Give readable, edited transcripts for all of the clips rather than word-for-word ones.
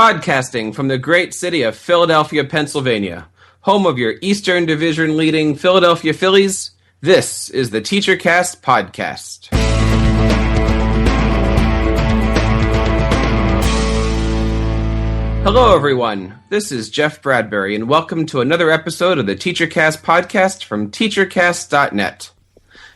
Podcasting from the great city of Philadelphia, Pennsylvania, home of your Eastern Division leading Philadelphia Phillies, this is the TeacherCast Podcast. Hello, everyone. This is Jeff Bradbury, and welcome to another episode of the TeacherCast Podcast from TeacherCast.net.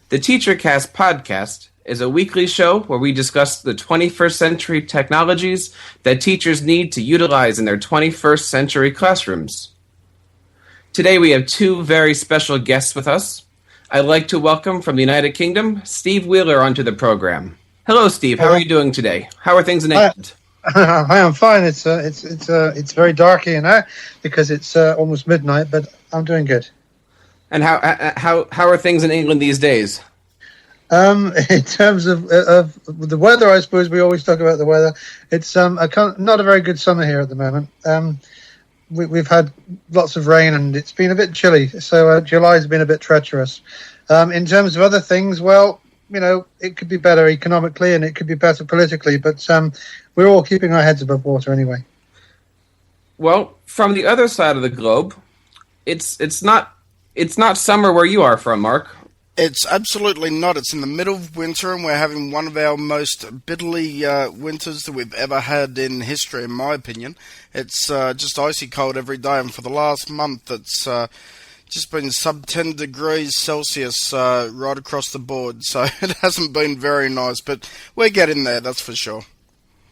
The TeacherCast Podcast is a weekly show where we discuss the 21st century technologies that teachers need to utilize in their 21st century classrooms. Today we have two very special guests with us. I'd like to welcome from the United Kingdom, Steve Wheeler, onto the program. Hello, Steve. How are you doing today? How are things in England? Hi, I'm fine. It's very dark here now because it's almost midnight, but I'm doing good. And how are things in England these days? In terms of the weather, I suppose we always talk about the weather. It's not a very good summer here at the moment. We've had lots of rain and it's been a bit chilly, so July's been a bit treacherous. In terms of other things, well, you know, it could be better economically and it could be better politically, but we're all keeping our heads above water anyway. Well, from the other side of the globe, it's not summer where you are from, Mark. It's absolutely not. It's in the middle of winter, and we're having one of our most bitterly winters that we've ever had in history, in my opinion. It's just icy cold every day, and for the last month, it's just been sub 10 degrees Celsius right across the board, so it hasn't been very nice, but we're getting there, that's for sure.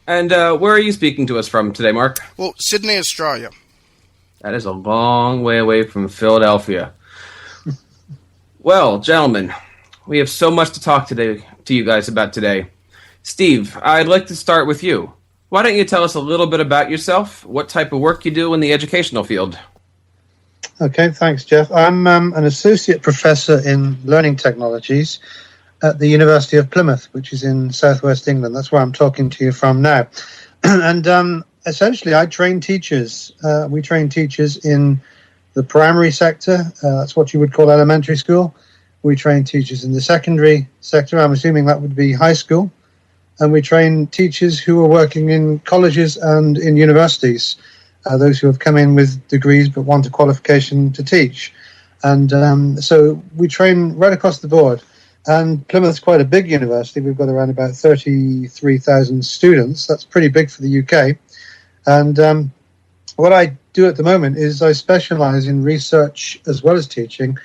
And where are you speaking to us from today, Mark? Well, Sydney, Australia. That is a long way away from Philadelphia. Well, gentlemen, we have so much to talk to you guys about today. Steve, I'd like to start with you. Why don't you tell us a little bit about yourself, what type of work you do in the educational field? Okay, thanks, Jeff. I'm an associate professor in learning technologies at the University of Plymouth, which is in southwest England. That's where I'm talking to you from now. And essentially, I train teachers. We train teachers in the primary sector, that's what you would call elementary school. We train teachers in the secondary sector. I'm assuming that would be high school. And we train teachers who are working in colleges and in universities, those who have come in with degrees but want a qualification to teach. And so we train right across the board. And Plymouth's quite a big university. We've got around about 33,000 students. That's pretty big for the UK. And what I do at the moment is I specialize in research as well as teaching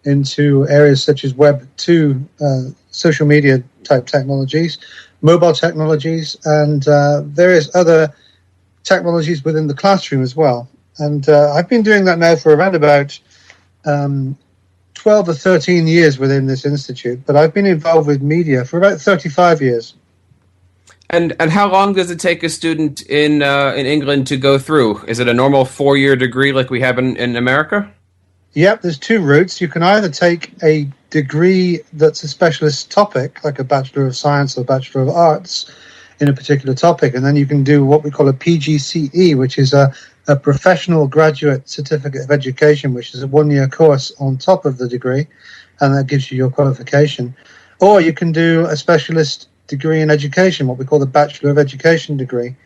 into areas such as Web 2, social media type technologies, mobile technologies, and various other technologies within the classroom as well. And I've been doing that now for around about 12 or 13 years within this institute, but I've been involved with media for about 35 years. And how long does it take a student in England to go through? Is it a normal 4-year degree like we have in America? Yep, there's two routes. You can either take a degree that's a specialist topic, like a Bachelor of Science or Bachelor of Arts in a particular topic, and then you can do what we call a PGCE, which is a Professional Graduate Certificate of Education, which is a 1-year course on top of the degree, and that gives you your qualification. Or you can do a specialist degree in education, what we call the Bachelor of Education degree,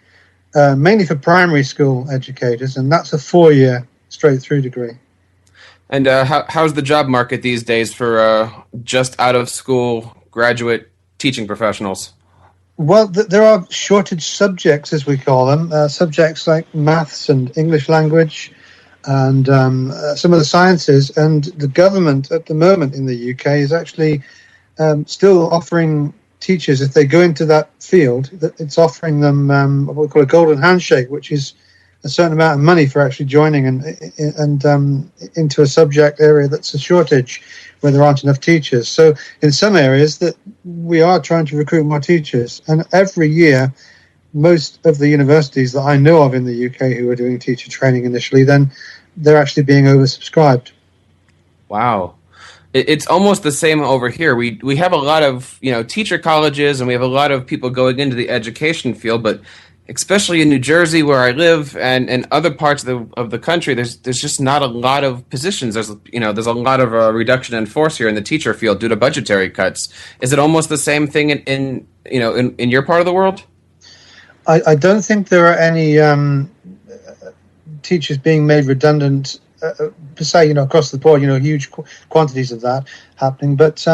mainly for primary school educators, and that's a 4-year straight-through degree. And how's the job market these days for just out-of-school graduate teaching professionals? Well, there are shortage subjects, as we call them, subjects like maths and English language and some of the sciences, and the government at the moment in the UK is actually still offering teachers, if they go into that field, that it's offering them what we call a golden handshake, which is a certain amount of money for actually joining and into a subject area that's a shortage where there aren't enough teachers. So in some areas that we are trying to recruit more teachers, and every year most of the universities that I know of in the UK who are doing teacher training initially, then they're actually being oversubscribed. Wow. It's almost the same over here. We have a lot of, teacher colleges, and we have a lot of people going into the education field, but especially in New Jersey where I live and other parts of the country, there's just not a lot of positions. There's a lot of reduction in force here in the teacher field due to budgetary cuts. Is it almost the same thing in your part of the world? I don't think there are any teachers being made redundant per se, across the board, huge quantities of that happening. But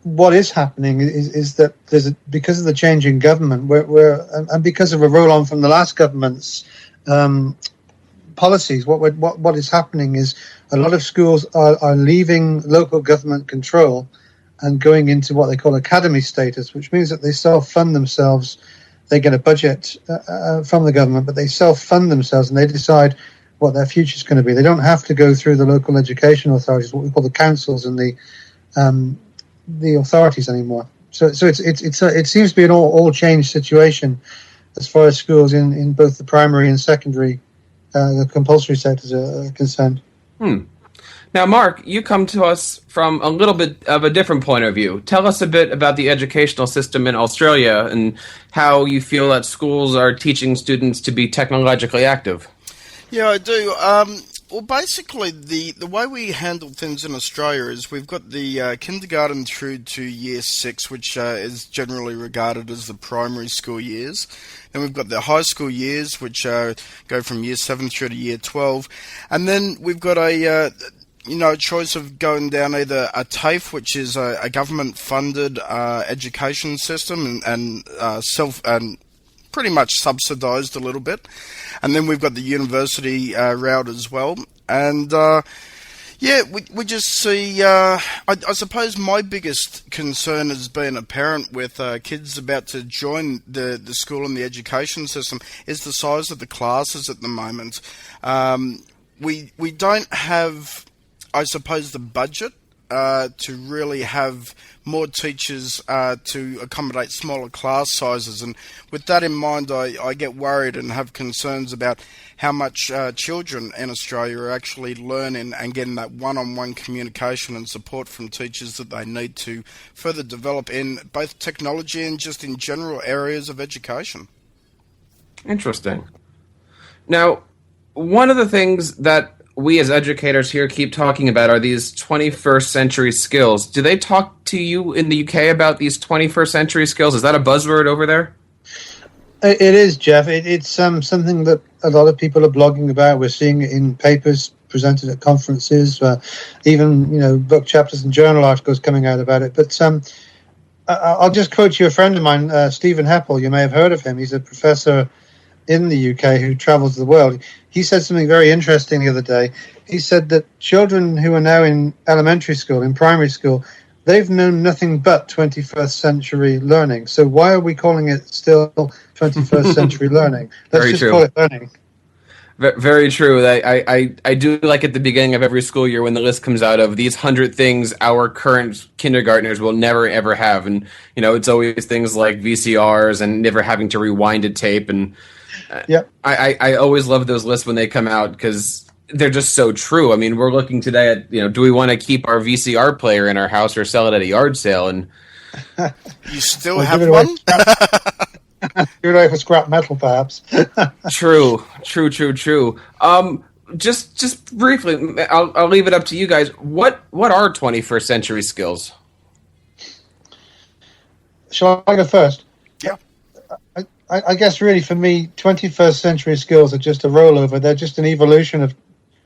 what is happening is that because of the change in government, and because of a roll-on from the last government's policies, what is happening is a lot of schools are leaving local government control and going into what they call academy status, which means that they self-fund themselves. They get a budget from the government, but they self-fund themselves and they decide what their future is going to be. They don't have to go through the local education authorities, what we call the councils and the authorities anymore. So it seems to be an all changed situation as far as schools in both the primary and secondary, the compulsory sectors are concerned. Now, Mark, you come to us from a little bit of a different point of view. Tell us a bit about the educational system in Australia and how you feel that schools are teaching students to be technologically active. Yeah, I do. Well, basically, the way we handle things in Australia is we've got the kindergarten through to year 6, which is generally regarded as the primary school years. Then we've got the high school years, which go from year 7 through to year 12. And then we've got a choice of going down either a TAFE, which is a government-funded education system and pretty much subsidised a little bit. And then we've got the university route as well. And we just see, I suppose my biggest concern as being a parent with kids about to join the school and the education system is the size of the classes at the moment. We don't have, I suppose, the budget to really have more teachers to accommodate smaller class sizes. And with that in mind, I get worried and have concerns about how much children in Australia are actually learning and getting that one-on-one communication and support from teachers that they need to further develop in both technology and just in general areas of education. Interesting. Now, one of the things that we as educators here keep talking about are these 21st century skills. Do they talk to you in the UK about these 21st century skills? Is that a buzzword over there? It is, Jeff. It's something that a lot of people are blogging about. We're seeing it in papers presented at conferences, even book chapters and journal articles coming out about it. But I'll just quote you a friend of mine, Stephen Heppel. You may have heard of him. He's a professor in the UK who travels the world. He said something very interesting the other day. He said that children who are now in elementary school, in primary school, they've known nothing but 21st century learning. So why are we calling it still 21st century learning? Let's just call it learning. Very true. I do like at the beginning of every school year when the list comes out of these 100 things our current kindergartners will never ever have. And, it's always things like VCRs and never having to rewind a tape. And yep. I always love those lists when they come out because they're just so true. I mean, we're looking today at, do we want to keep our VCR player in our house or sell it at a yard sale? And you still have one? Give it away for scrap metal, perhaps. True. Just briefly, I'll leave it up to you guys. What are 21st century skills? Shall I go first? Yeah. I guess really for me, 21st century skills are just a rollover. They're just an evolution of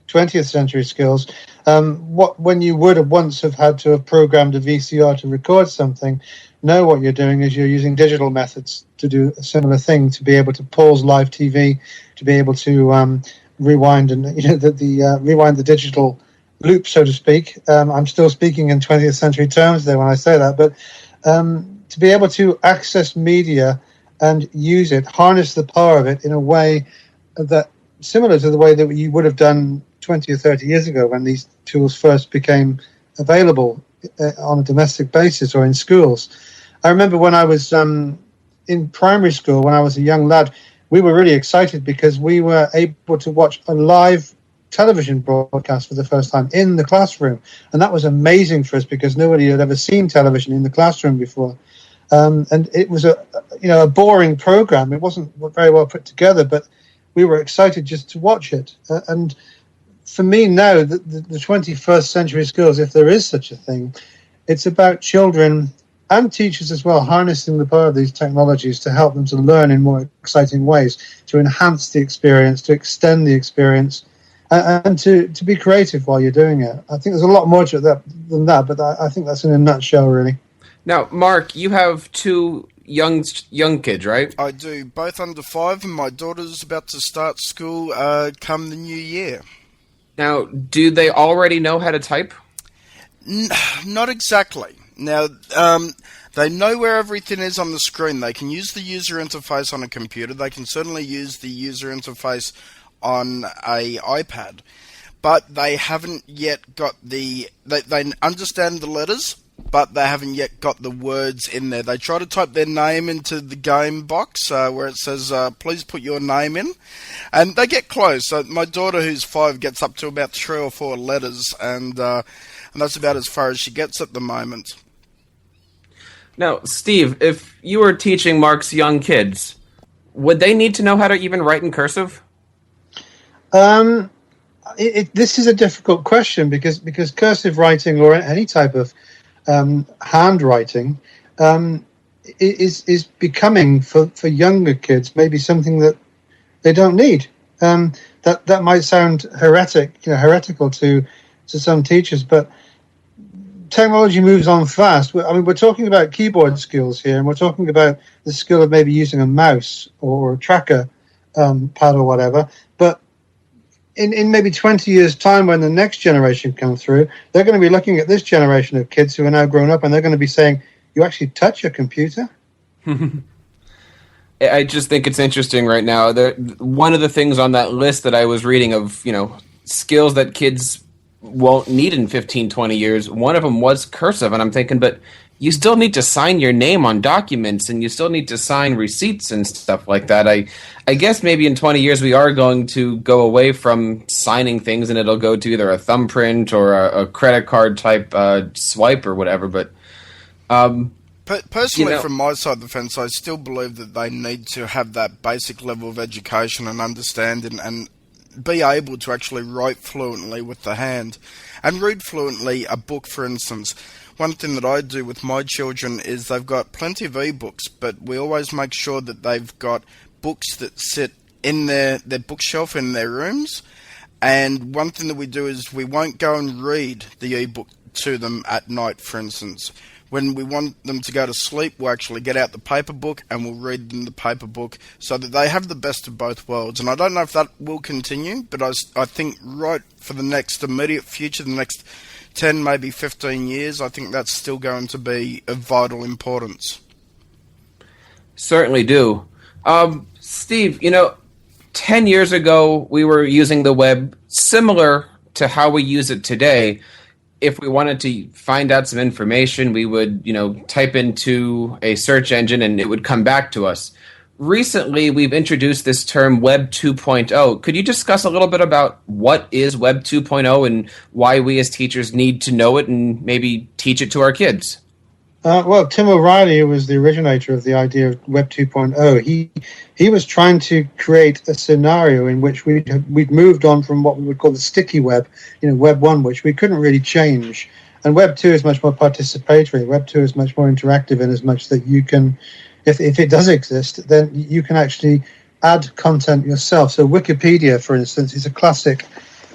20th century skills. When you would have once have had to have programmed a VCR to record something, now what you're doing is you're using digital methods to do a similar thing, to be able to pause live TV, to be able to rewind and rewind the digital loop, so to speak. I'm still speaking in 20th century terms there when I say that, but to be able to access media and use it, harness the power of it in a way that similar to the way that you would have done 20 or 30 years ago when these tools first became available on a domestic basis or in schools. I remember when I was in primary school, when I was a young lad, we were really excited because we were able to watch a live television broadcast for the first time in the classroom. And that was amazing for us because nobody had ever seen television in the classroom before. And it was a boring program. It wasn't very well put together, but we were excited just to watch it. And for me now, the 21st century skills, if there is such a thing, it's about children and teachers as well, harnessing the power of these technologies to help them to learn in more exciting ways, to enhance the experience, to extend the experience, and to be creative while you're doing it. I think there's a lot more to that than that, but I think that's in a nutshell, really. Now, Mark, you have two young kids, right? I do, both under 5, and my daughter's about to start school come the new year. Now, do they already know how to type? Not exactly. Now, they know where everything is on the screen. They can use the user interface on a computer. They can certainly use the user interface on a iPad. But they haven't yet got the... They understand the letters, but they haven't yet got the words in there. They try to type their name into the game box where it says, please put your name in. And they get close. So my daughter, who's 5, gets up to about 3 or 4 letters, and that's about as far as she gets at the moment. Now, Steve, if you were teaching Mark's young kids, would they need to know how to even write in cursive? This is a difficult question because cursive writing or any type of handwriting is becoming for younger kids maybe something that they don't need. That might sound heretical to some teachers, but technology moves on fast. I mean, we're talking about keyboard skills here, and we're talking about the skill of maybe using a mouse or a tracker pad or whatever. But in maybe 20 years' time, when the next generation comes through, they're going to be looking at this generation of kids who are now grown up, and they're going to be saying, "You actually touch a computer?" I just think it's interesting right now. One of the things on that list that I was reading of, skills that kids won't need in 15, 20 years, one of them was cursive. And I'm thinking, but you still need to sign your name on documents, and you still need to sign receipts and stuff like that. I guess maybe in 20 years we are going to go away from signing things, and it'll go to either a thumbprint or a credit card type swipe or whatever. But personally, from my side of the fence, I still believe that they need to have that basic level of education and understanding and be able to actually write fluently with the hand and read fluently a book, for instance. One thing that I do with my children is they've got plenty of ebooks, but we always make sure that they've got books that sit in their bookshelf in their rooms. And one thing that we do is we won't go and read the ebook to them at night, for instance. When we want them to go to sleep, we'll actually get out the paper book and we'll read them the paper book so that they have the best of both worlds. And I don't know if that will continue, but I think right for the next immediate future, the next 10, maybe 15 years, I think that's still going to be of vital importance. Certainly do. Steve, 10 years ago, we were using the web similar to how we use it today. If we wanted to find out some information, we would, type into a search engine and it would come back to us. Recently, we've introduced this term Web 2.0. Could you discuss a little bit about what is Web 2.0 and why we as teachers need to know it and maybe teach it to our kids? Well, Tim O'Reilly, who was the originator of the idea of Web 2.0, he was trying to create a scenario in which we'd moved on from what we would call the sticky web, Web 1, which we couldn't really change. And Web 2 is much more participatory. Web 2 is much more interactive in as much that you can, if it does exist, then you can actually add content yourself. So Wikipedia, for instance, is a classic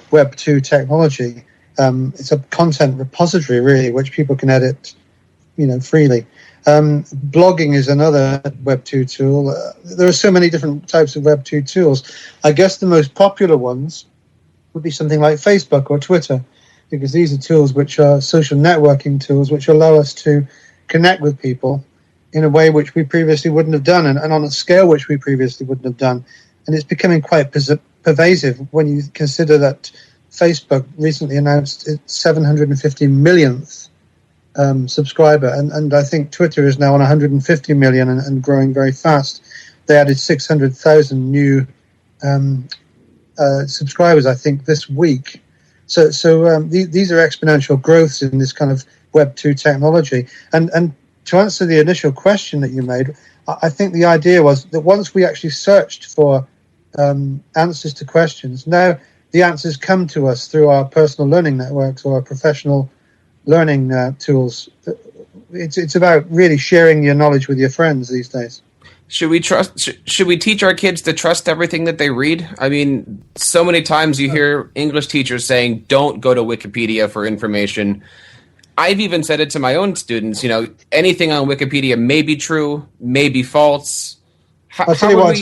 Web 2 technology. It's a content repository, really, which people can edit freely. Blogging is another Web 2 tool. There are so many different types of Web 2 tools. I guess the most popular ones would be something like Facebook or Twitter, because these are tools which are social networking tools which allow us to connect with people in a way which we previously wouldn't have done and on a scale which we previously wouldn't have done. And it's becoming quite pervasive when you consider that Facebook recently announced its 750 millionth subscriber, and I think Twitter is now on 150 million and growing very fast. They added 600,000 new subscribers, I think, this week. So these are exponential growths in this kind of Web 2 technology. And to answer the initial question that you made, I think the idea was that once we actually searched for answers to questions, now the answers come to us through our personal learning networks or our professional learning tools it's about really sharing your knowledge with your friends these days. Should we teach our kids to trust everything that they read? I mean, so many times you hear English teachers saying, don't go to Wikipedia for information. I've even said it to my own students, anything on Wikipedia may be true, may be false. I'll tell you what I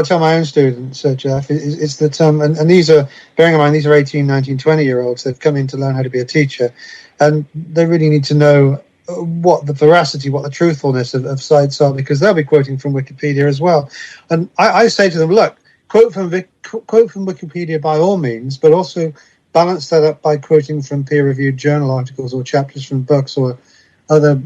tell my own students, Jeff, is that, and these are, bearing in mind, these are 18, 19, 20-year-olds. They've come in to learn how to be a teacher, and they really need to know what the veracity, what the truthfulness of sites are, because they'll be quoting from Wikipedia as well. And I say to them, look, quote from Wikipedia by all means, but also balance that up by quoting from peer-reviewed journal articles or chapters from books or other,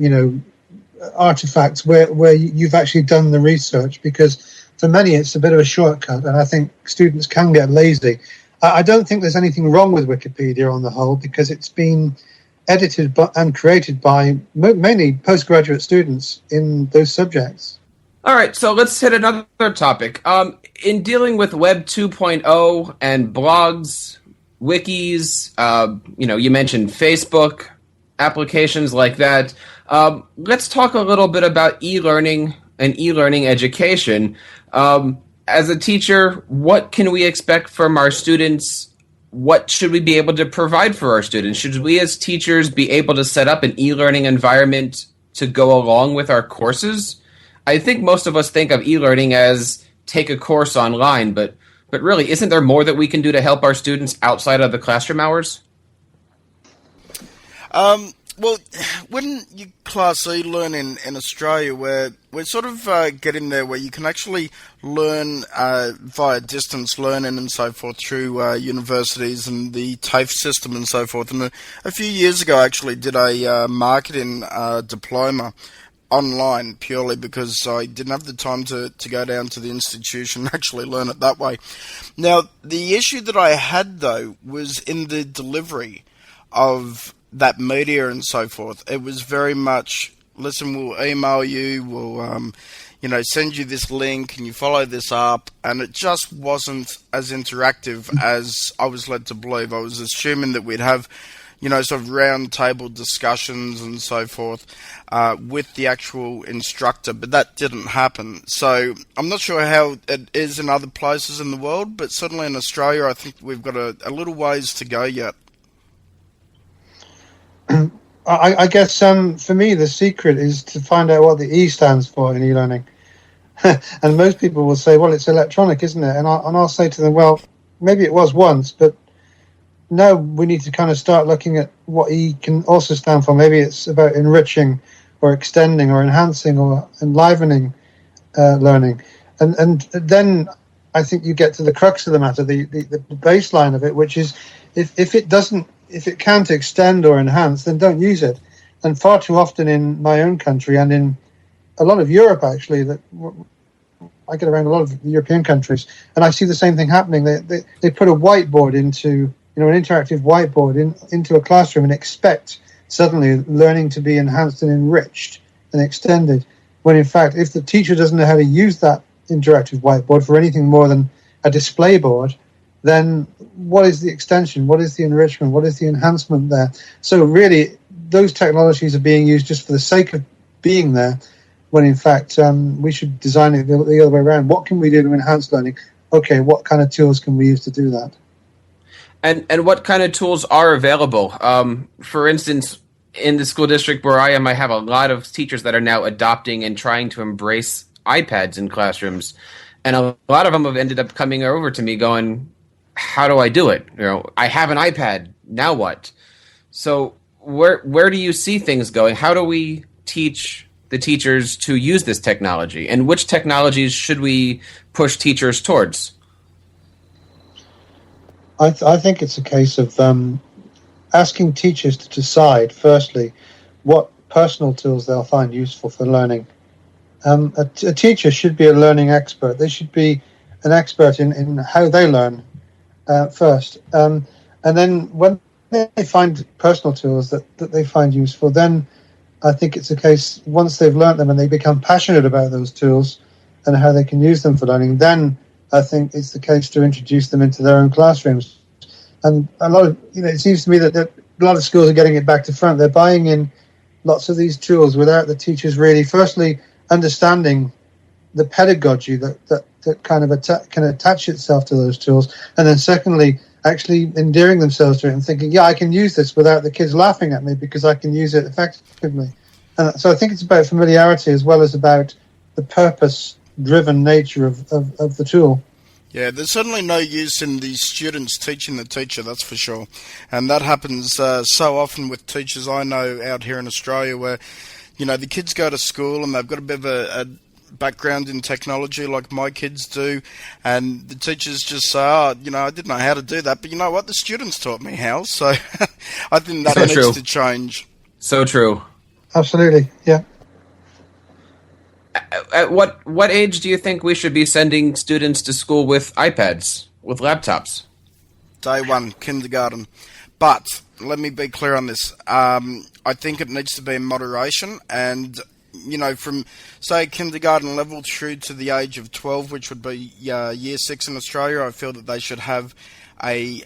artifacts where you've actually done the research, because for many it's a bit of a shortcut, and I think students can get lazy. I don't think there's anything wrong with Wikipedia on the whole, because it's been edited and created by mainly postgraduate students in those subjects. All right, so let's hit another topic. In dealing with Web 2.0 and blogs, wikis, you mentioned Facebook, applications like that. Let's talk a little bit about e-learning and e-learning education. As a teacher, what can we expect from our students? What should we be able to provide for our students? Should we as teachers be able to set up an e-learning environment to go along with our courses? I think most of us think of e-learning as take a course online, but really, isn't there more that we can do to help our students outside of the classroom hours? Well, when you class e-learn in Australia, we're sort of getting there where you can actually learn via distance learning and so forth through universities and the TAFE system and so forth. And a few years ago, I actually did a marketing diploma online purely because I didn't have the time to go down to the institution and actually learn it that way. Now, the issue that I had, though, was in the delivery of that media and so forth. It was very much, listen, we'll email you, we'll send you this link and you follow this up, and it just wasn't as interactive as I was led to believe. I was assuming that we'd have sort of round table discussions and so forth with the actual instructor, but that didn't happen. So I'm not sure how it is in other places in the world, but certainly in Australia, I think we've got a little ways to go yet. I guess for me, the secret is to find out what the E stands for in e-learning. And most people will say, well, it's electronic, isn't it? And I'll say to them, well, maybe it was once, but now we need to kind of start looking at what E can also stand for. Maybe it's about enriching or extending or enhancing or enlivening learning. And then I think you get to the crux of the matter, the baseline of it, which is if it can't extend or enhance, then don't use it. And far too often in my own country and in a lot of Europe, actually, that I get around a lot of European countries, and I see the same thing happening. They put a whiteboard into, an interactive whiteboard into a classroom and expect suddenly learning to be enhanced and enriched and extended, when in fact, if the teacher doesn't know how to use that interactive whiteboard for anything more than a display board, then what is the extension? What is the enrichment? What is the enhancement there? So really, those technologies are being used just for the sake of being there, when in fact we should design it the other way around. What can we do to enhance learning? Okay, what kind of tools can we use to do that? And what kind of tools are available? For instance, in the school district where I am, I have a lot of teachers that are now adopting and trying to embrace iPads in classrooms. And a lot of them have ended up coming over to me going, how do I do it? I have an iPad. Now what? So where do you see things going? How do we teach the teachers to use this technology? And which technologies should we push teachers towards? I think it's a case of asking teachers to decide, firstly, what personal tools they'll find useful for learning. A teacher should be a learning expert. They should be an expert in how they learn first. And then when they find personal tools that they find useful, then I think it's a case, once they've learned them and they become passionate about those tools and how they can use them for learning, then I think it's the case to introduce them into their own classrooms. And a lot of, it seems to me that a lot of schools are getting it back to front. They're buying in lots of these tools without the teachers really, firstly, understanding the pedagogy that kind of can attach itself to those tools, and then secondly, actually endearing themselves to it and thinking, yeah, I can use this without the kids laughing at me because I can use it effectively. And so I think it's about familiarity as well as about the purpose-driven nature of the tool. Yeah, there's certainly no use in the students teaching the teacher, that's for sure. And that happens so often with teachers I know out here in Australia where, the kids go to school and they've got a bit of a background in technology like my kids do, and the teachers just say, I didn't know how to do that, but you know what, the students taught me how, so I think that needs to change. So true. Absolutely, yeah. At what age do you think we should be sending students to school with iPads, with laptops? Day one, kindergarten. But let me be clear on this. I think it needs to be in moderation, and from, say, kindergarten level through to the age of 12, which would be year 6 in Australia, I feel that they should have a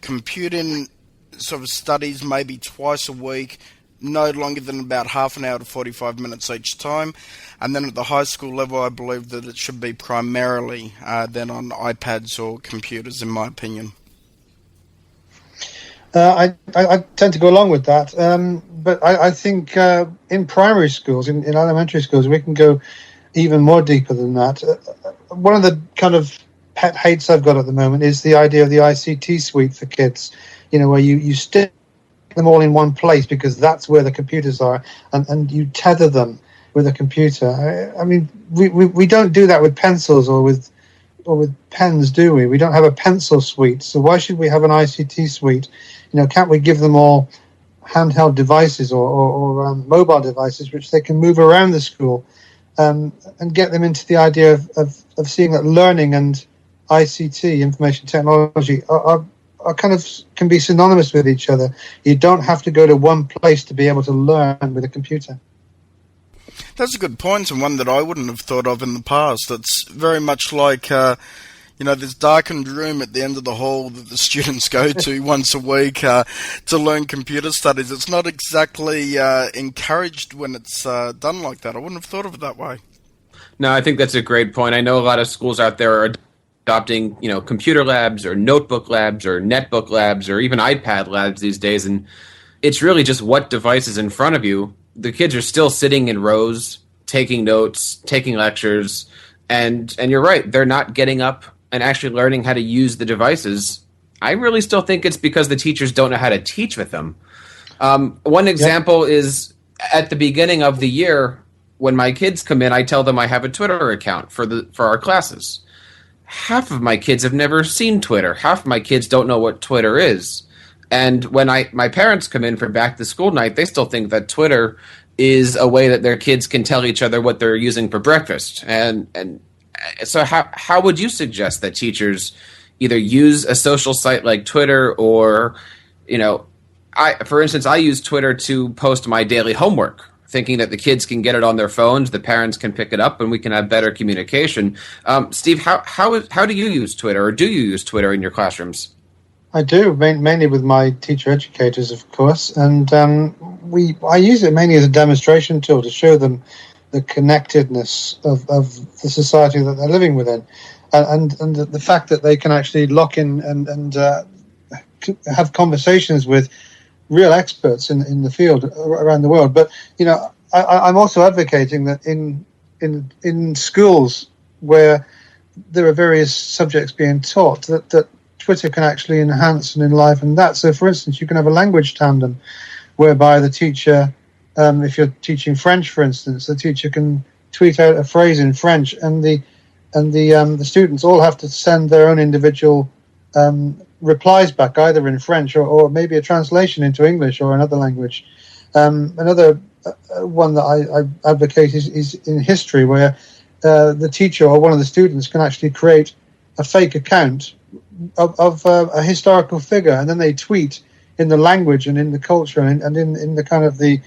computing sort of studies maybe twice a week, no longer than about half an hour to 45 minutes each time. And then at the high school level, I believe that it should be primarily then on iPads or computers, in my opinion. I tend to go along with that, but I think in primary schools, in elementary schools, we can go even more deeper than that. One of the kind of pet hates I've got at the moment is the idea of the ICT suite for kids, where you stick them all in one place because that's where the computers are, and you tether them with a computer. I mean, we don't do that with pencils or with pens, do we? We don't have a pencil suite, so why should we have an ICT suite? Can't we give them all handheld devices or mobile devices which they can move around the school and get them into the idea of seeing that learning and ICT, information technology, are kind of can be synonymous with each other. You don't have to go to one place to be able to learn with a computer. That's a good point, and one that I wouldn't have thought of in the past. It's very much like, this darkened room at the end of the hall that the students go to once a week to learn computer studies. It's not exactly encouraged when it's done like that. I wouldn't have thought of it that way. No, I think that's a great point. I know a lot of schools out there are adopting, computer labs or notebook labs or netbook labs or even iPad labs these days, and it's really just what device is in front of you. The kids are still sitting in rows, taking notes, taking lectures, and you're right, they're not getting up and actually learning how to use the devices. I really still think it's because the teachers don't know how to teach with them. One example is at the beginning of the year, when my kids come in, I tell them I have a Twitter account for our classes. Half of my kids have never seen Twitter. Half of my kids don't know what Twitter is. And when my parents come in for back to school night, they still think that Twitter is a way that their kids can tell each other what they're using for breakfast. And so how would you suggest that teachers either use a social site like Twitter or, for instance, I use Twitter to post my daily homework, thinking that the kids can get it on their phones, the parents can pick it up, and we can have better communication. Steve, how do you use Twitter, or do you use Twitter in your classrooms? I do, mainly with my teacher educators, of course, and I use it mainly as a demonstration tool to show them the connectedness of the society that they're living within, and the fact that they can actually lock in and have conversations with real experts in the field around the world. But I'm also advocating that in schools where there are various subjects being taught, that Twitter can actually enhance and enliven that. So, for instance, you can have a language tandem whereby the teacher, if you're teaching French, for instance, the teacher can tweet out a phrase in French, and the students all have to send their own individual replies back, either in French or maybe a translation into English or another language. Another one that I advocate is in history, where the teacher or one of the students can actually create a fake account of a historical figure, and then they tweet in the language and in the culture and in the kind of the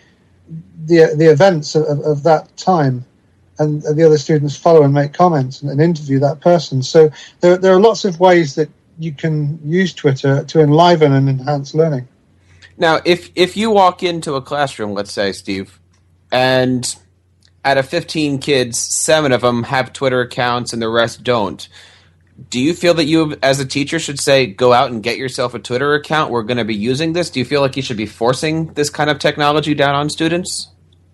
events of that time, and the other students follow and make comments and interview that person. So there are lots of ways that you can use Twitter to enliven and enhance learning. Now, if you walk into a classroom, let's say, Steve, and out of 15 kids, 7 of them have Twitter accounts and the rest don't, do you feel that you, as a teacher, should say, go out and get yourself a Twitter account? We're going to be using this. Do you feel like you should be forcing this kind of technology down on students?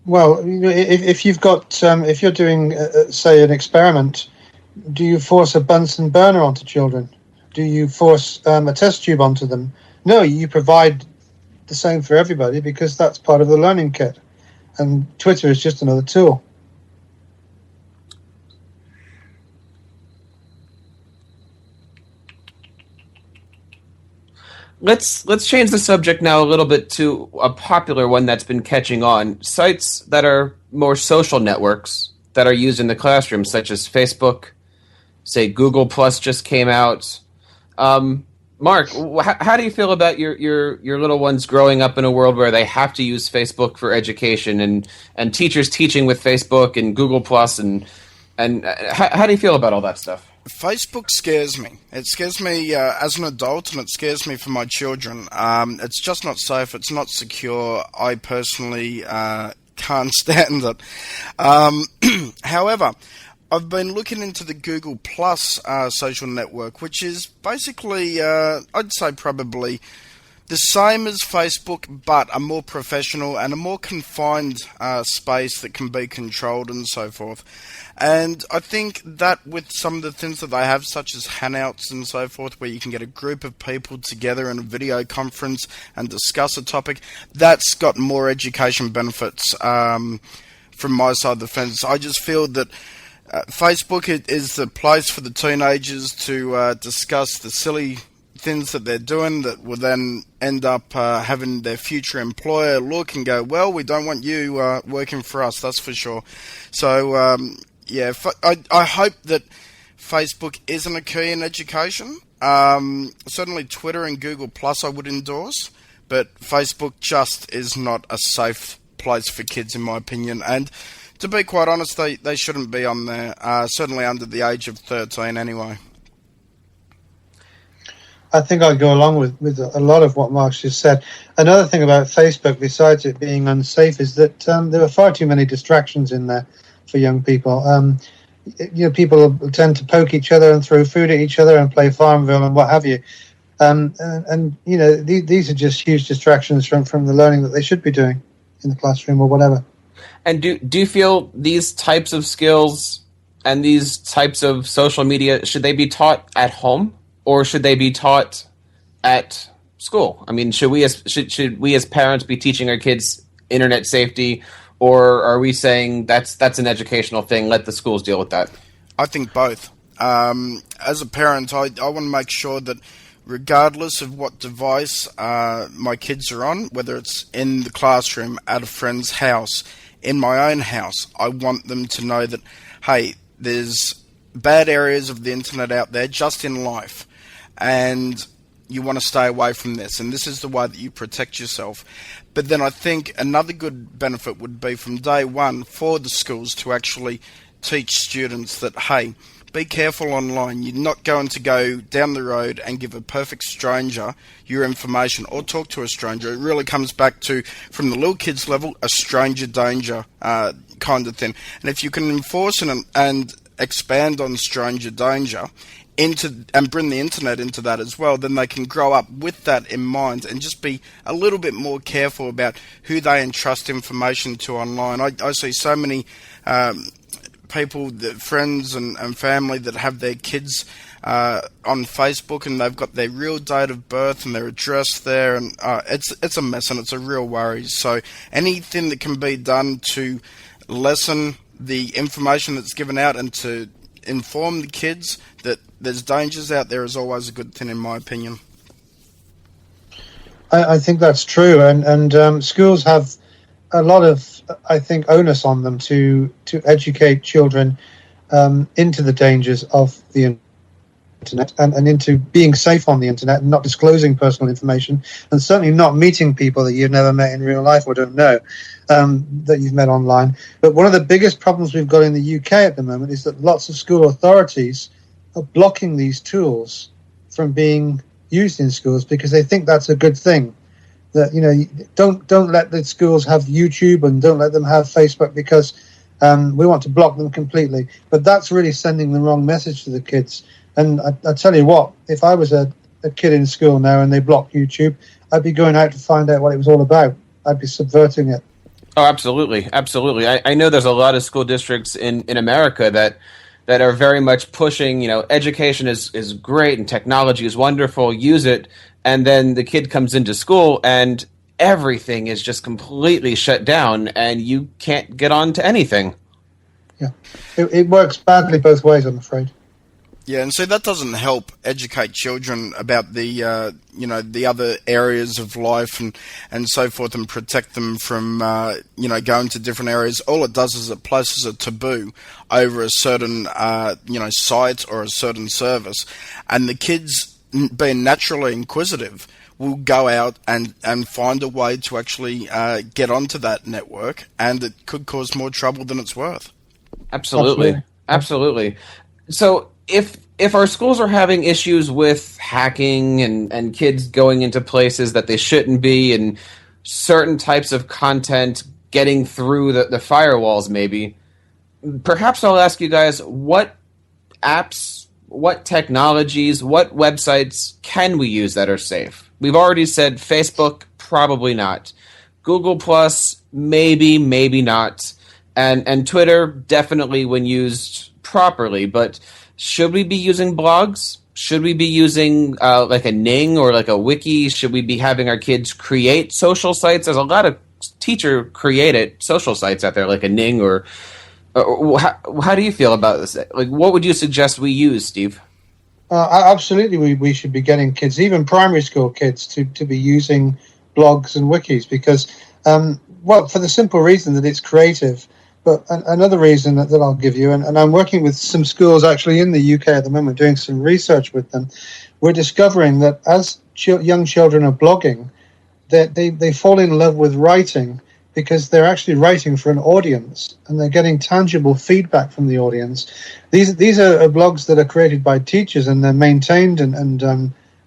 Well, if you've got, if you're doing, say, an experiment, do you force a Bunsen burner onto children? Do you force a test tube onto them? No, you provide the same for everybody because that's part of the learning kit. And Twitter is just another tool. Let's change the subject now a little bit to a popular one that's been catching on. Sites that are more social networks that are used in the classroom, such as Facebook, say Google Plus just came out. Mark, how do you feel about your little ones growing up in a world where they have to use Facebook for education and teachers teaching with Facebook and Google Plus and how do you feel about all that stuff? Facebook scares me. It scares me as an adult, and it scares me for my children. It's just not safe. It's not secure. I personally can't stand it. However, I've been looking into the Google Plus social network, which is basically, I'd say probably the same as Facebook, but a more professional and a more confined space that can be controlled and so forth. And I think that with some of the things that they have, such as Hangouts and so forth, where you can get a group of people together in a video conference and discuss a topic, that's got more education benefits from my side of the fence. I just feel that Facebook is the place for the teenagers to discuss the silly things that they're doing that will then end up having their future employer look and go, well, we don't want you working for us, that's for sure. So, yeah, I hope that Facebook isn't a key in education. Certainly Twitter and Google Plus I would endorse, but Facebook just is not a safe place for kids in my opinion. And to be quite honest, they shouldn't be on there, certainly under the age of 13 anyway. I think I'd go along with a lot of what Mark's just said. Another thing about Facebook, besides it being unsafe, is that there are far too many distractions in there for young people. People tend to poke each other and throw food at each other and play Farmville and what have you. These are just huge distractions from the learning that they should be doing in the classroom or whatever. And do you feel these types of skills and these types of social media, should they be taught at home or should they be taught at school? I mean, should we as parents be teaching our kids internet safety, or are we saying that's an educational thing, let the schools deal with that? I think both. As a parent, I want to make sure that regardless of what device my kids are on, whether it's in the classroom, at a friend's house, in my own house, I want them to know that, hey, there's bad areas of the internet out there just in life, and you want to stay away from this, and this is the way that you protect yourself. But then I think another good benefit would be from day one for the schools to actually teach students that, hey, be careful online. You're not going to go down the road and give a perfect stranger your information or talk to a stranger. It really comes back to, from the little kids level, a stranger danger kind of thing. And if you can enforce and expand on stranger danger and bring the internet into that as well, then they can grow up with that in mind and just be a little bit more careful about who they entrust information to online. I see so many people, friends and family that have their kids on Facebook and they've got their real date of birth and their address there, and it's a mess and it's a real worry. So anything that can be done to lessen the information that's given out and to inform the kids that there's dangers out there is always a good thing, in my opinion. I think that's true, and schools have a lot of, I think, onus on them to educate children into the dangers of the internet and into being safe on the internet and not disclosing personal information, and certainly not meeting people that you've never met in real life or don't know that you've met online. But one of the biggest problems we've got in the UK at the moment is that lots of school authorities are blocking these tools from being used in schools because they think that's a good thing. that, don't let the schools have YouTube and don't let them have Facebook because we want to block them completely. But that's really sending the wrong message to the kids. And I tell you what, if I was a kid in school now and they blocked YouTube, I'd be going out to find out what it was all about. I'd be subverting it. Oh, absolutely. Absolutely. I know there's a lot of school districts in America that are very much pushing, education is great and technology is wonderful, use it. And then the kid comes into school and everything is just completely shut down and you can't get on to anything. Yeah. It works badly both ways, I'm afraid. Yeah, and so that doesn't help educate children about the the other areas of life and so forth, and protect them from going to different areas. All it does is it places a taboo over a certain site or a certain service, and the kids, being naturally inquisitive, will go out and find a way to actually get onto that network, and it could cause more trouble than it's worth. Absolutely. So if our schools are having issues with hacking and kids going into places that they shouldn't be and certain types of content getting through the firewalls maybe, perhaps I'll ask you guys, what apps, what technologies, what websites can we use that are safe? We've already said Facebook, probably not. Google Plus, maybe not. And Twitter, definitely when used properly, but should we be using blogs? Should we be using like a Ning or like a wiki? Should we be having our kids create social sites? There's a lot of teacher-created social sites out there, like a Ning or how do you feel about this? Like, what would you suggest we use, Steve? Absolutely, we should be getting kids, even primary school kids, to be using blogs and wikis because, for the simple reason that it's creative. But another reason that I'll give you, and I'm working with some schools actually in the UK at the moment, doing some research with them, we're discovering that as young children are blogging, they fall in love with writing because they're actually writing for an audience and they're getting tangible feedback from the audience. These are blogs that are created by teachers and they're maintained and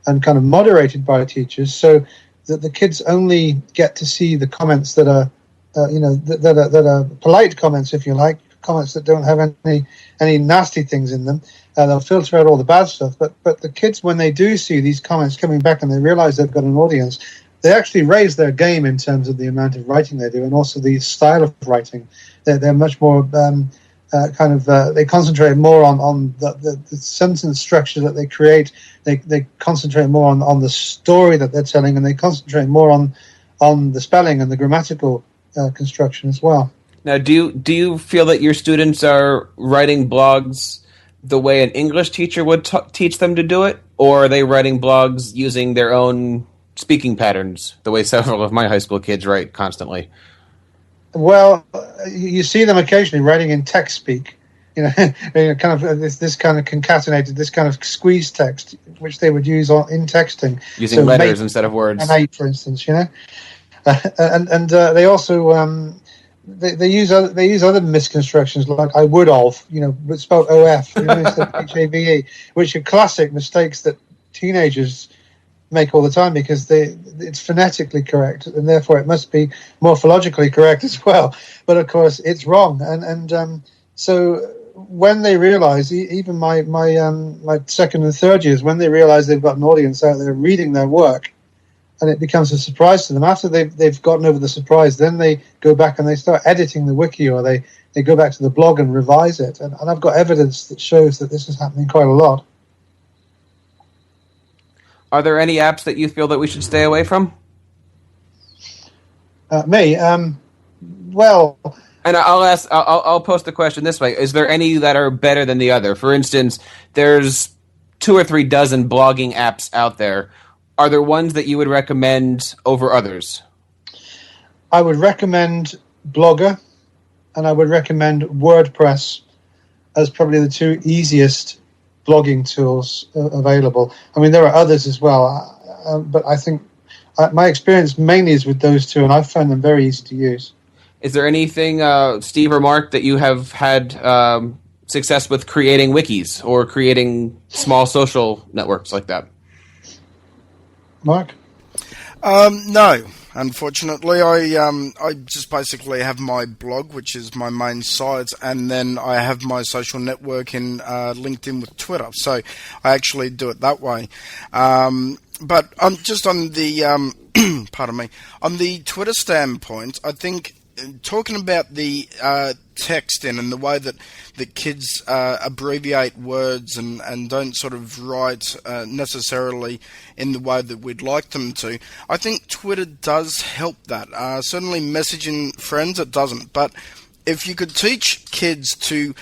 kind of moderated by teachers, so that the kids only get to see the comments that are that are polite comments, if you like, comments that don't have any nasty things in them. They'll filter out all the bad stuff. But the kids, when they do see these comments coming back and they realize they've got an audience, they actually raise their game in terms of the amount of writing they do and also the style of writing. They're much more they concentrate more on the sentence structure that they create. They concentrate more on the story that they're telling, and they concentrate more on the spelling and the grammatical construction as well. Now, do you feel that your students are writing blogs the way an English teacher would teach them to do it, or are they writing blogs using their own speaking patterns, the way several of my high school kids write constantly? Well, you see them occasionally writing in text speak, kind of this kind of concatenated, this kind of squeeze text, which they would use in texting, using letters instead of words. An 8, for instance, and they also they use other misconstructions like I would of, but spelled OF, instead of HAVE, which are classic mistakes that teenagers make all the time because it's phonetically correct and therefore it must be morphologically correct as well. But of course it's wrong, and so when they realize, even my second and third years, when they realize they've got an audience out there reading their work, and it becomes a surprise to them. After they've gotten over the surprise, then they go back and they start editing the wiki, or they go back to the blog and revise it. And I've got evidence that shows that this is happening quite a lot. Are there any apps that you feel that we should stay away from? Me? Well... And I'll post the question this way. Is there any that are better than the other? For instance, there's 2 or 3 dozen blogging apps out there. Are there ones that you would recommend over others? I would recommend Blogger, and I would recommend WordPress as probably the 2 easiest blogging tools available. I mean, there are others as well, but I think my experience mainly is with those 2, and I've found them very easy to use. Is there anything, Steve or Mark, that you have had success with creating wikis or creating small social networks like that? Mark? No. Unfortunately, I just basically have my blog, which is my main site, and then I have my social network in LinkedIn with Twitter. So I actually do it that way. But just on the pardon me, on the Twitter standpoint, I think talking about the texting and the way that kids abbreviate words and don't sort of write necessarily in the way that we'd like them to, I think Twitter does help that. Certainly messaging friends, it doesn't. But if you could teach kids to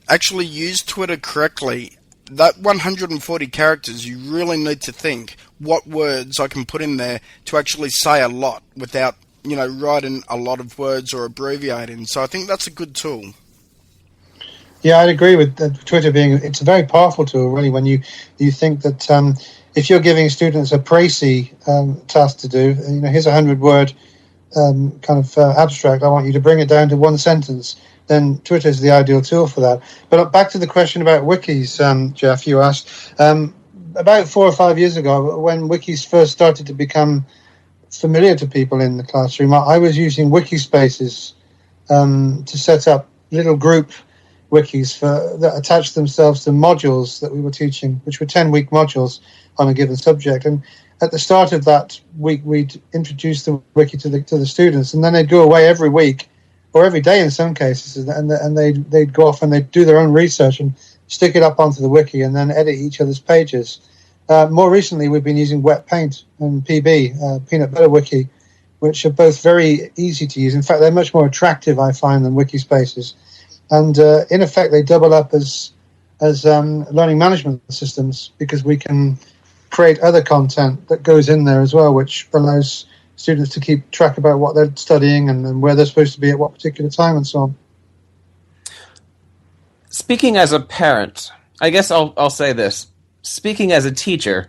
actually use Twitter correctly, that 140 characters, you really need to think what words I can put in there to actually say a lot without writing a lot of words or abbreviating. So I think that's a good tool. Yeah, I'd agree with Twitter it's a very powerful tool, really, when you think that if you're giving students a précis task to do, here's a 100-word abstract, I want you to bring it down to one sentence, then Twitter is the ideal tool for that. But back to the question about wikis, Jeff, you asked. About 4 or 5 years ago, when wikis first started to become familiar to people in the classroom, I was using wiki spaces to set up little group wikis that attached themselves to modules that we were teaching, which were 10-week modules on a given subject. And at the start of that week, we'd introduce the wiki to the students, and then they'd go away every week or every day in some cases, and they'd go off and they'd do their own research and stick it up onto the wiki and then edit each other's pages. More recently, we've been using Wet Paint and PB, Peanut Butter Wiki, which are both very easy to use. In fact, they're much more attractive, I find, than wiki spaces. And in effect, they double up as learning management systems, because we can create other content that goes in there as well, which allows students to keep track about what they're studying and where they're supposed to be at what particular time and so on. Speaking as a parent, I guess I'll say this. Speaking as a teacher,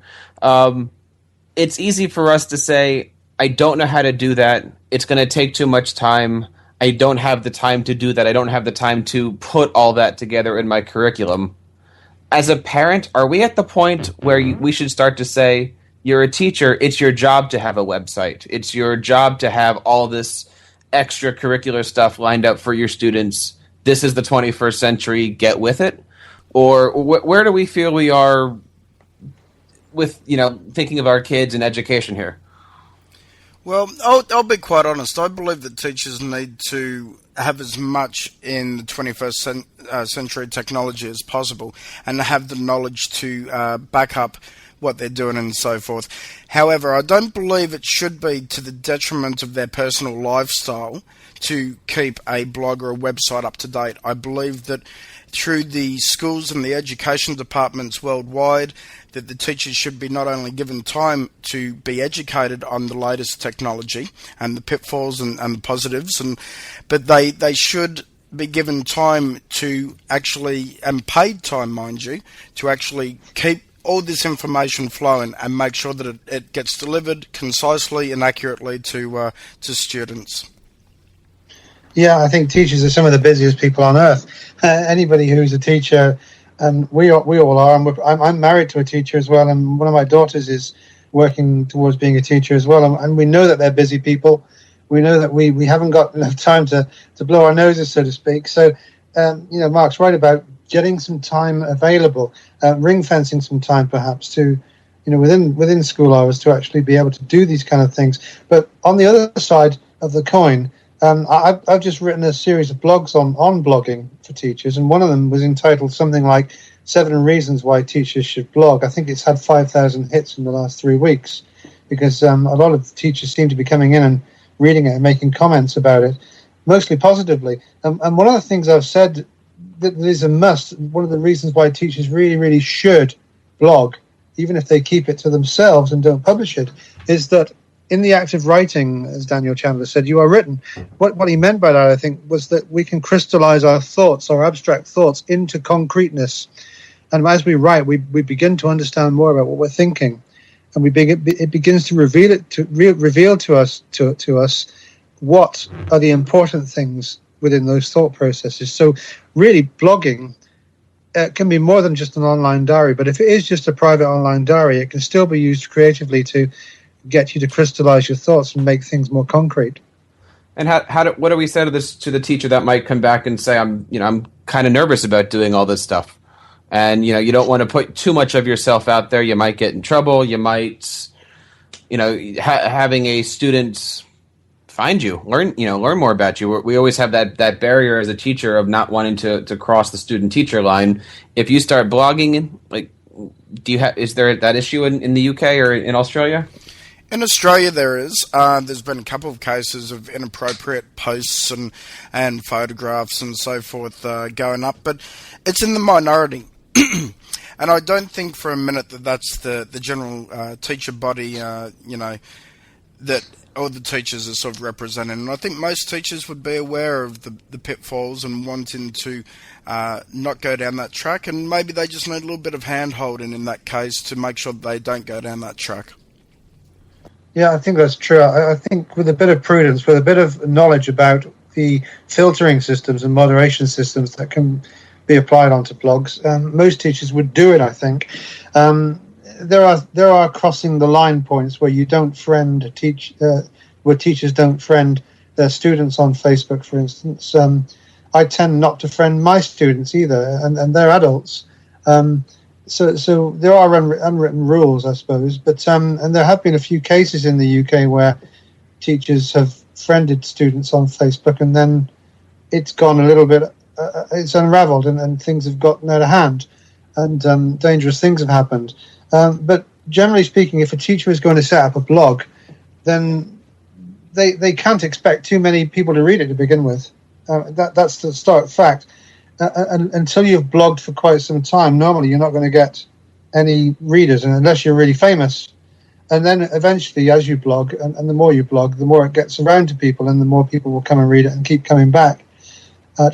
it's easy for us to say, I don't know how to do that. It's going to take too much time. I don't have the time to do that. I don't have the time to put all that together in my curriculum. As a parent, are we at the point where we should start to say, you're a teacher, it's your job to have a website. It's your job to have all this extracurricular stuff lined up for your students. This is the 21st century, get with it? Or where do we feel we are with, thinking of our kids and education here? Well, I'll be quite honest. I believe that teachers need to have as much in the 21st century technology as possible and have the knowledge to back up what they're doing and so forth. However, I don't believe it should be to the detriment of their personal lifestyle to keep a blog or a website up to date. I believe that through the schools and the education departments worldwide, that the teachers should be not only given time to be educated on the latest technology and the pitfalls and the positives, but they should be given time to actually, and paid time, mind you, to actually keep all this information flowing and make sure that it gets delivered concisely and accurately to students. Yeah, I think teachers are some of the busiest people on earth. Anybody who's a teacher, and we all are, and I'm married to a teacher as well, and one of my daughters is working towards being a teacher as well, and we know that they're busy people. We know that we haven't got enough time to blow our noses, so to speak. So, Mark's right about getting some time available, ring fencing some time perhaps to, within school hours to actually be able to do these kind of things. But on the other side of the coin, I've just written a series of blogs on blogging for teachers, and one of them was entitled something like 7 Reasons Why Teachers Should Blog. I think it's had 5,000 hits in the last 3 weeks, because a lot of teachers seem to be coming in and reading it and making comments about it, mostly positively. And one of the things I've said that is a must, one of the reasons why teachers really, really should blog, even if they keep it to themselves and don't publish it, is that in the act of writing, as Daniel Chandler said, you are written. What he meant by that, I think, was that we can crystallize our thoughts, our abstract thoughts, into concreteness. And as we write, we begin to understand more about what we're thinking, and it begins to reveal to us what are the important things within those thought processes. So really, blogging can be more than just an online diary, but if it is just a private online diary, it can still be used creatively to get you to crystallize your thoughts and make things more concrete. And what do we say to the teacher that might come back and say, I'm kind of nervous about doing all this stuff, and you don't want to put too much of yourself out there. You might get in trouble. You might, having a student find you, learn more about you. We always have that barrier as a teacher of not wanting to cross the student-teacher line. If you start blogging, is there that issue in the UK or in Australia? In Australia, there is. There's been a couple of cases of inappropriate posts and photographs and so forth going up, but it's in the minority. And I don't think for a minute that that's the general teacher body, that all the teachers are sort of represented. And I think most teachers would be aware of the pitfalls and wanting to not go down that track, and maybe they just need a little bit of hand-holding in that case to make sure that they don't go down that track. Yeah, I think that's true. I think with a bit of prudence, with a bit of knowledge about the filtering systems and moderation systems that can be applied onto blogs, most teachers would do it, I think. There are crossing the line points where you don't friend where teachers don't friend their students on Facebook, for instance. I tend not to friend my students either, and they're adults. So there are unwritten rules, I suppose, but and there have been a few cases in the UK where teachers have friended students on Facebook, and then it's gone a little bit, it's unravelled, and things have gotten out of hand, and dangerous things have happened. But generally speaking, if a teacher is going to set up a blog, then they can't expect too many people to read it to begin with. That's the start fact. And until you've blogged for quite some time, normally you're not going to get any readers, and unless you're really famous. And then eventually, as you blog, and the more you blog, the more it gets around to people, and the more people will come and read it and keep coming back.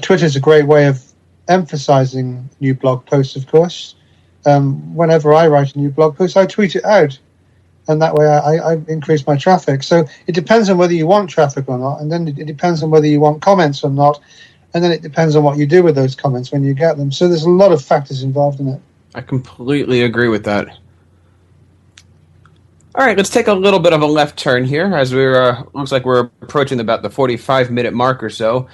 Twitter is a great way of emphasizing new blog posts, of course. Whenever I write a new blog post, I tweet it out, and that way I increase my traffic. So it depends on whether you want traffic or not, and then it depends on whether you want comments or not. And then it depends on what you do with those comments when you get them. So there's a lot of factors involved in it. I completely agree with that. All right, let's take a little bit of a left turn here as looks like we're approaching about the 45-minute mark or so.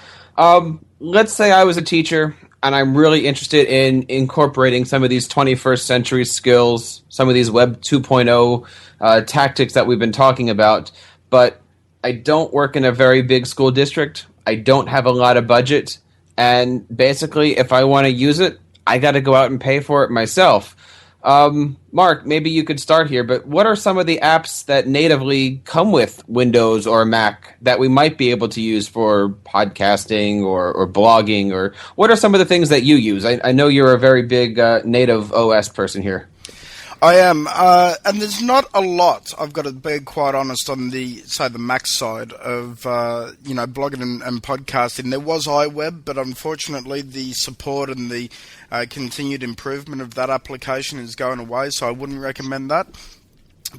Let's say I was a teacher and I'm really interested in incorporating some of these 21st century skills, some of these Web 2.0 tactics that we've been talking about, but I don't work in a very big school district. I don't have a lot of budget, and basically, if I want to use it, I got to go out and pay for it myself. Mark, maybe you could start here, but what are some of the apps that natively come with Windows or Mac that we might be able to use for podcasting or blogging, or what are some of the things that you use? I know you're a very big native OS person here. I am, and there's not a lot, I've got to be quite honest, on the Mac side of, blogging and podcasting. There was iWeb, but unfortunately the support and the continued improvement of that application is going away, so I wouldn't recommend that.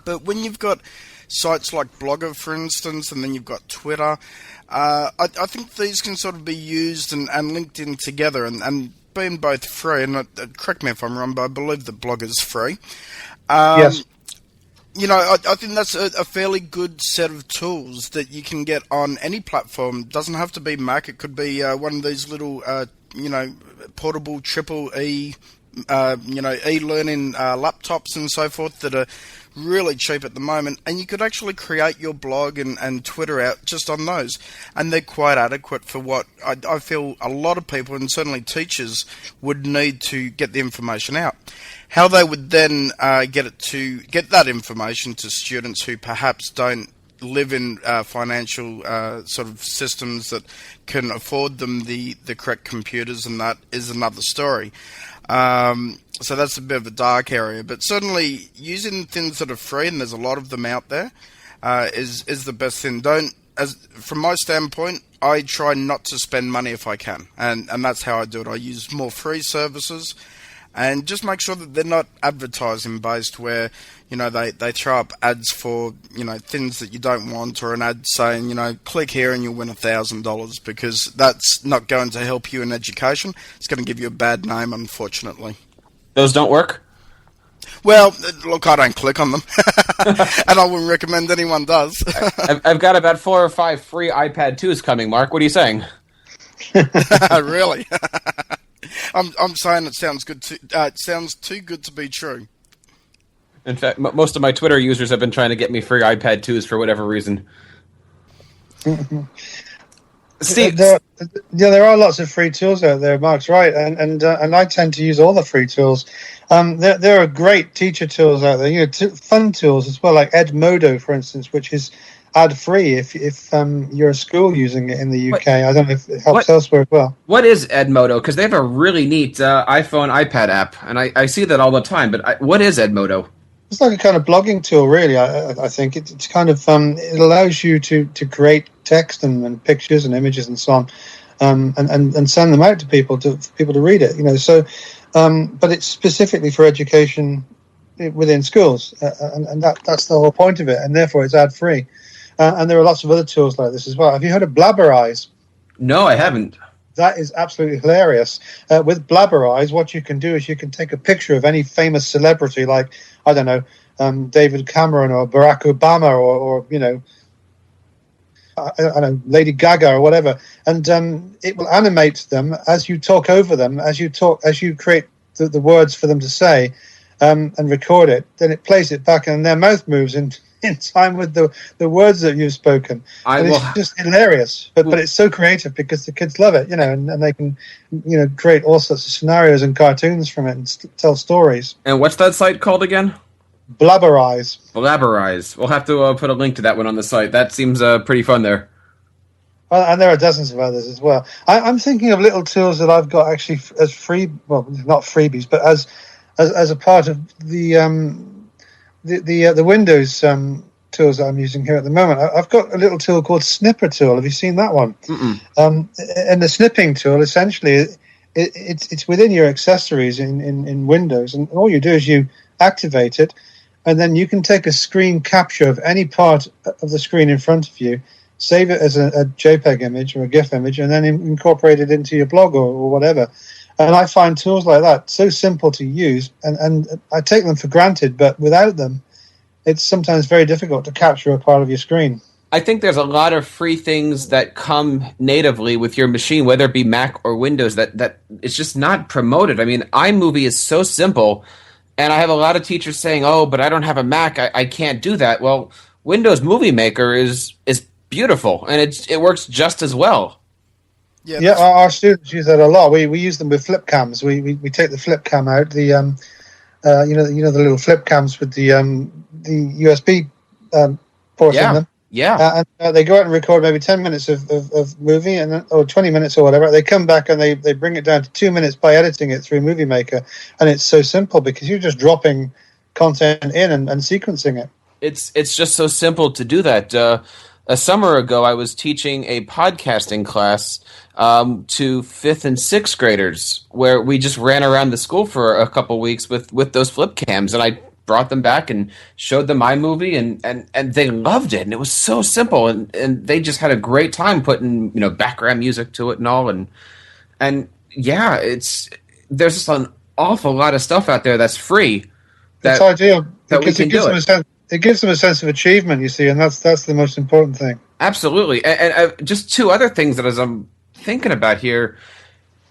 But when you've got sites like Blogger, for instance, and then you've got Twitter, I think these can sort of be used and linked in together, and being both free, and correct me if I'm wrong, but I believe that Blogger's free. Yes. I think that's a fairly good set of tools that you can get on any platform. It doesn't have to be Mac. It could be one of these little, portable triple E, e-learning laptops and so forth that are really cheap at the moment, and you could actually create your blog and Twitter out just on those, and they're quite adequate for what I feel a lot of people, and certainly teachers, would need to get the information out. How they would then get that information to students who perhaps don't live in financial sort of systems that can afford them the correct computers, and that is another story. So that's a bit of a dark area, but certainly using things that are free, and there's a lot of them out there, is the best thing. From my standpoint, I try not to spend money if I can, and that's how I do it. I use more free services, and just make sure that they're not advertising based, where they throw up ads for things that you don't want, or an ad saying click here and you'll win $1,000, because that's not going to help you in education. It's going to give you a bad name, unfortunately. Those don't work? Well, look, I don't click on them, and I wouldn't recommend anyone does. I've got about 4 or 5 free iPad 2s coming, Mark. What are you saying? Really? I'm saying it sounds good. It sounds too good to be true. In fact, most of my Twitter users have been trying to get me free iPad 2s for whatever reason. Steve, there are lots of free tools out there. Mark's right, and I tend to use all the free tools. There are great teacher tools out there. Fun tools as well, like Edmodo, for instance, which is ad-free if you're a school using it in the UK. I don't know if it helps elsewhere as well. What is Edmodo? Because they have a really neat iPhone, iPad app, and I see that all the time. But what is Edmodo? It's like a kind of blogging tool, really. I think it's kind of it allows you to create text and pictures and images and so on, and send them out to people to read it. So, but it's specifically for education within schools, and that's the whole point of it, and therefore it's ad free. And there are lots of other tools like this as well. Have you heard of Blabberize? No, I haven't. That is absolutely hilarious. With Blabberize, what you can do is you can take a picture of any famous celebrity, like, I don't know, David Cameron or Barack Obama or I don't know, Lady Gaga or whatever, and it will animate them as you talk over them, as you create the words for them to say, and record it. Then it plays it back, and their mouth moves in time with the words that you've spoken. It's just hilarious, but it's so creative because the kids love it, and they can, create all sorts of scenarios and cartoons from it and tell stories. And what's that site called again? Blabberize. We'll have to put a link to that one on the site. That seems pretty fun there. Well, and there are dozens of others as well. I'm thinking of little tools that I've got actually as free, well, not freebies, but as a part of the Windows tools that I'm using here at the moment. I've got a little tool called Snipper Tool. Have you seen that one? And the snipping tool, essentially, it's within your accessories in Windows, and all you do is you activate it, and then you can take a screen capture of any part of the screen in front of you, save it as a JPEG image or a GIF image, and then incorporate it into your blog or whatever. And I find tools like that so simple to use, and I take them for granted, but without them, it's sometimes very difficult to capture a part of your screen. I think there's a lot of free things that come natively with your machine, whether it be Mac or Windows, that it's just not promoted. I mean, iMovie is so simple, and I have a lot of teachers saying, oh, but I don't have a Mac, I can't do that. Well, Windows Movie Maker is beautiful, and it works just as well. Yeah, our students use that a lot. We use them with flip cams. We take the flip cam out, the the little flip cams with the USB port in them. Yeah. And they go out and record maybe 10 minutes of movie or 20 minutes or whatever. They come back and they bring it down to 2 minutes by editing it through Movie Maker. And it's so simple because you're just dropping content in and sequencing it. It's just so simple to do that. A summer ago, I was teaching a podcasting class to 5th and 6th graders, where we just ran around the school for a couple weeks with those flip cams, and I brought them back and showed them iMovie, and they loved it, and it was so simple, and they just had a great time putting background music to it and all, and yeah, there's just an awful lot of stuff out there that's free. That's ideal because it gives them a sense of achievement, you see, and that's the most important thing. Absolutely. And just 2 other things that as I'm thinking about here,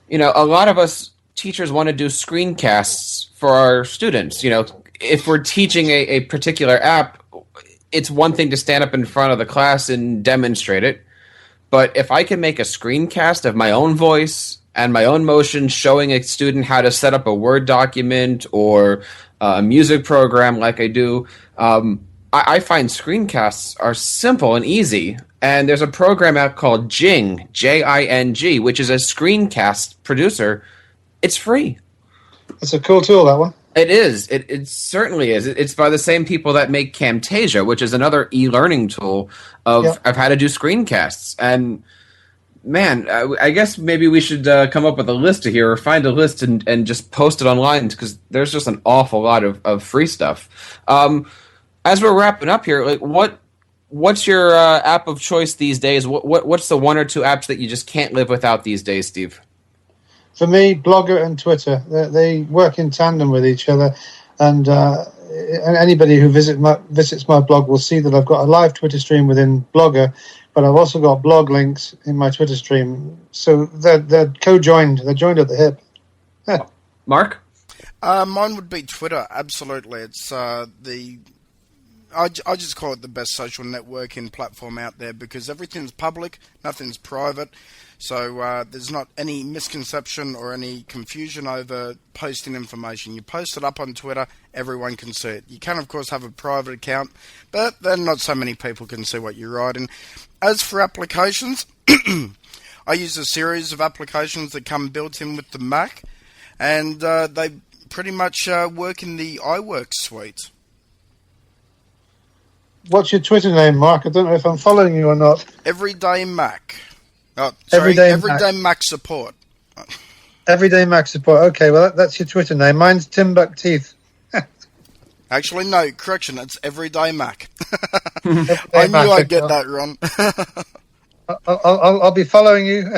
a lot of us teachers want to do screencasts for our students. If we're teaching a particular app, it's one thing to stand up in front of the class and demonstrate it. But if I can make a screencast of my own voice and my own motion showing a student how to set up a Word document or a music program like I do, I find screencasts are simple and easy. And there's a program out called Jing, Jing, which is a screencast producer. It's free. It's a cool tool, that one. It is. It certainly is. It's by the same people that make Camtasia, which is another e-learning tool of how to do screencasts. And man, I guess maybe we should come up with a list here, or find a list and just post it online, because there's just an awful lot of free stuff. As we're wrapping up here, like what's your app of choice these days? What's the 1 or 2 apps that you just can't live without these days, Steve? For me, Blogger and Twitter, they work in tandem with each other. And anybody who visits my blog will see that I've got a live Twitter stream within Blogger, but I've also got blog links in my Twitter stream. So they're co-joined. They're joined at the hip. Mark? Mine would be Twitter. Absolutely, it's I just call it the best social networking platform out there because everything's public, nothing's private. So there's not any misconception or any confusion over posting information. You post it up on Twitter, everyone can see it. You can, of course, have a private account, but then not so many people can see what you write. And as for applications, I use a series of applications that come built in with the Mac, and they pretty much work in the iWorks suite. What's your Twitter name, Mark? I don't know if I'm following you or not. Everyday Mac. Oh, sorry, Everyday Mac Support. Everyday Mac Support. Okay, well, that's your Twitter name. Mine's Timbukteeth. Actually, no, correction. It's Everyday Mac. Everyday Mac, I'd get that wrong. I'll be following you.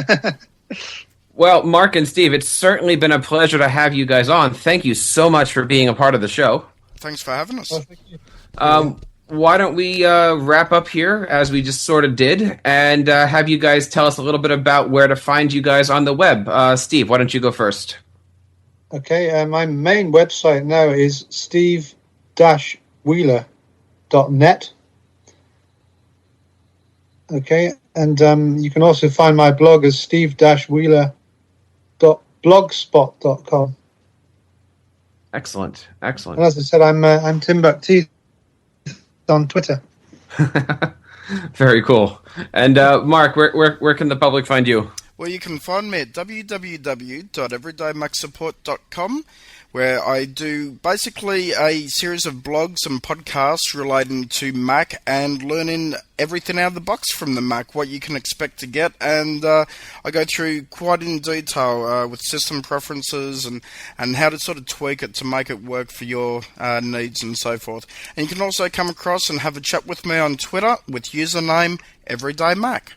Well, Mark and Steve, it's certainly been a pleasure to have you guys on. Thank you so much for being a part of the show. Thanks for having us. Well, thank you. Why don't we wrap up here, as we just sort of did, and have you guys tell us a little bit about where to find you guys on the web. Steve, why don't you go first? Okay, my main website now is steve-wheeler.net. Okay, and you can also find my blog as steve-wheeler.blogspot.com. Excellent. And as I said, I'm Timbukteeth on Twitter. Very cool. And Mark, where can the public find you? Well, you can find me at www.everydayMacSupport.com, where I do basically a series of blogs and podcasts relating to Mac and learning everything out of the box from the Mac, what you can expect to get, and I go through quite in detail with system preferences and how to sort of tweak it to make it work for your needs and so forth. And you can also come across and have a chat with me on Twitter with username EverydayMac.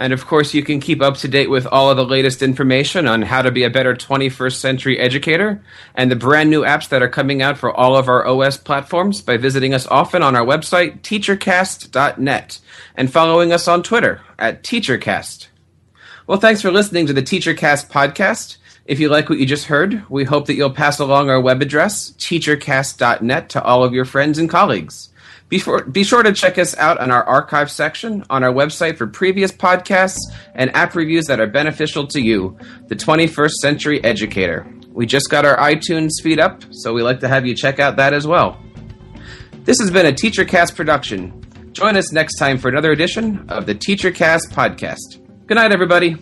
And of course, you can keep up to date with all of the latest information on how to be a better 21st century educator and the brand new apps that are coming out for all of our OS platforms by visiting us often on our website, TeacherCast.net, and following us on Twitter at TeacherCast. Well, thanks for listening to the TeacherCast podcast. If you like what you just heard, we hope that you'll pass along our web address, TeacherCast.net, to all of your friends and colleagues. Be sure to check us out on our archive section on our website for previous podcasts and app reviews that are beneficial to you, the 21st century educator. We just got our iTunes feed up, so we like to have you check out that as well. This has been a TeacherCast production. Join us next time for another edition of the TeacherCast Podcast. Good night, everybody.